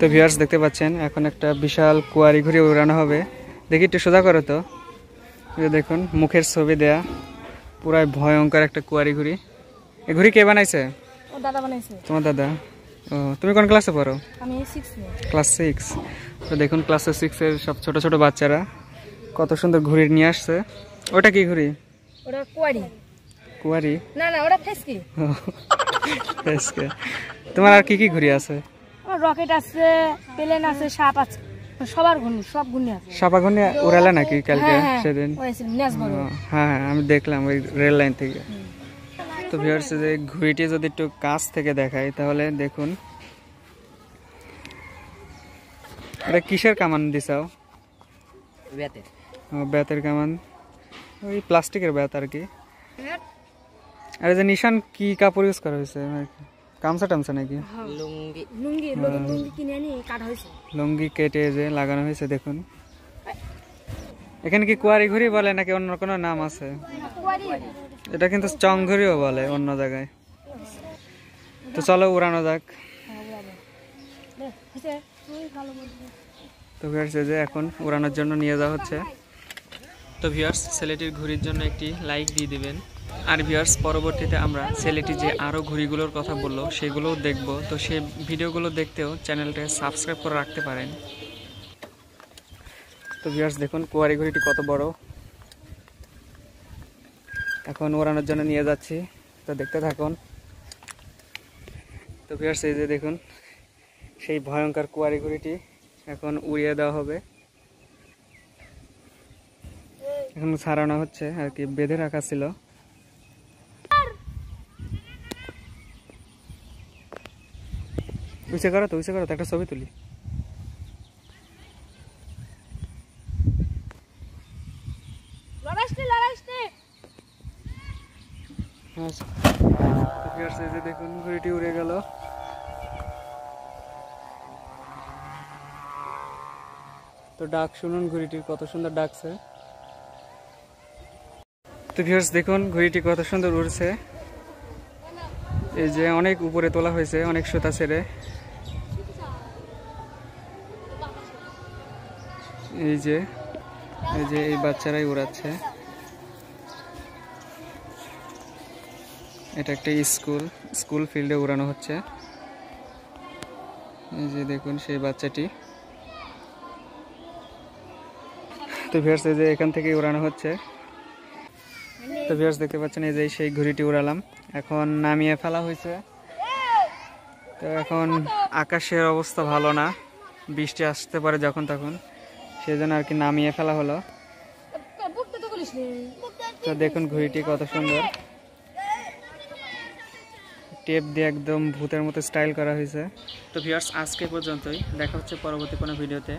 তো ভিউয়ার্স দেখতে পাচ্ছেন এখন একটা বিশাল কুয়ারি ঘুরে উড়ানো হবে। দেখি একটু সোজা করো তো। দেখুন মুখের ছবি দেয়া পুরাই ভয়ঙ্কর একটা কুয়ারি ঘুড়ি। এই ঘুড়ি কে বানাইছে? দাদা বানাইছে। তোমার দাদা? ও, তুমি কোন ক্লাসে পড়ো? আমি 6 এ। ক্লাস 6। তো দেখুন ক্লাস 6 এর সব ছোট ছোট বাচ্চারা কত সুন্দর ঘুড়ি নিয়ে আসছে। ওটা কি ঘুড়ি? ওটা কুয়ারি। কুয়ারি? না না, ওটা ফেসকি। ফেসকি। তোমার আর কি কি ঘুড়ি আছে? আমার রকেট আছে, প্লেন আছে, সাপ আছে। সবার ঘুড়ি, সব ঘুড়ি আছে। সাপা ঘুড়ি উড়ালে নাকি কালকে সেদিন? হ্যাঁ, আমি দেখলাম ওই রেল লাইন থেকে। তো ভিউয়ার্স যে ঘুড়িটি যদি একটু কাছ থেকে দেখাই তাহলে দেখুন এটা কিসের কামান দিছাও? বেতের। ও, বেতের কামান, ওই প্লাস্টিকের বেত আর কি। আর যে নিশান কি কাপড় ইউজ করা হয়েছে? গামছা টামছা নাকি? লুঙ্গি লুঙ্গি লুঙ্গি কিনে আনি কাটা হয়েছে। লুঙ্গি কেটে যে লাগানো হয়েছে দেখুন। এখানে কি কুয়ারি ঘুড়ি বলে নাকি অন্য কোনো নাম আছে? এটা কিন্তু চং ঘুড়িও বলে অন্য জায়গায়। তো চলো উড়ানো যাক। তো ভিউয়ার্স যে এখন উড়ানোর জন্য নিয়ে যাওয়া হচ্ছে। তো ভিউয়ার্স ছেলেটির ঘুড়ির জন্য একটি লাইক দিয়ে দিবেন। আর ভিউয়ার্স পরবর্তীতে আমরা ছেলেটি যে আরও ঘুড়িগুলোর কথা বললো সেগুলোও দেখব। তো সেই ভিডিওগুলো দেখতেও চ্যানেলটা সাবস্ক্রাইব করে রাখতে পারেন। তো ভিউয়ার্স দেখুন কুয়ারি ঘুড়িটি কত বড়। এখন ওড়ানোর জন্য নিয়ে যাচ্ছি, তো দেখতে থাকুন। তো ভিউয়ার্স এই যে দেখুন সেই ভয়ঙ্কর কুয়ারি ঘুড়িটি এখন উড়িয়ে দেওয়া হবে। এখন ছাড়ানো হচ্ছে আর কি, বেঁধে রাখা ছিল। উঁচে করো তো, উঁচে করো তো, একটা ছবি তুলি। দেখুন ঘুড়িটি উড়ে গেল। তো ডাক শুনুন ঘুড়িটির কত সুন্দর ডাকছে। তো ভিউয়ার্স দেখুন ঘুড়িটি কত সুন্দর উড়ছে। এই যে অনেক উপরে তোলা হয়েছে, অনেক সুতা ছেড়ে। এই যে এই বাচ্চারাই উড়াচ্ছে। এটা একটা স্কুল ফিল্ডে উড়ানো হচ্ছে। এই যে দেখুন সেই বাচ্চাটি। তো ভিউয়ার্স এই যে এখান থেকে উড়ানো হচ্ছে। তো ভিউয়ার্স দেখতে পাচ্ছেন এই যে সেই ঘুড়িটি উড়ালাম, এখন নামিয়ে ফেলা হয়েছে। তো এখন আকাশের অবস্থা ভালো না, বৃষ্টি আসতে পারে যখন তখন, সেজন্য আর কি নামিয়ে ফেলা হলো। তো দেখুন ঘুড়িটি কত সুন্দর, টেপ দিয়ে একদম ভূতের মতো স্টাইল করা হয়েছে। তো ভিউয়ার্স আজকে পর্যন্তই, দেখা হচ্ছে পরবর্তী কোনো ভিডিওতে।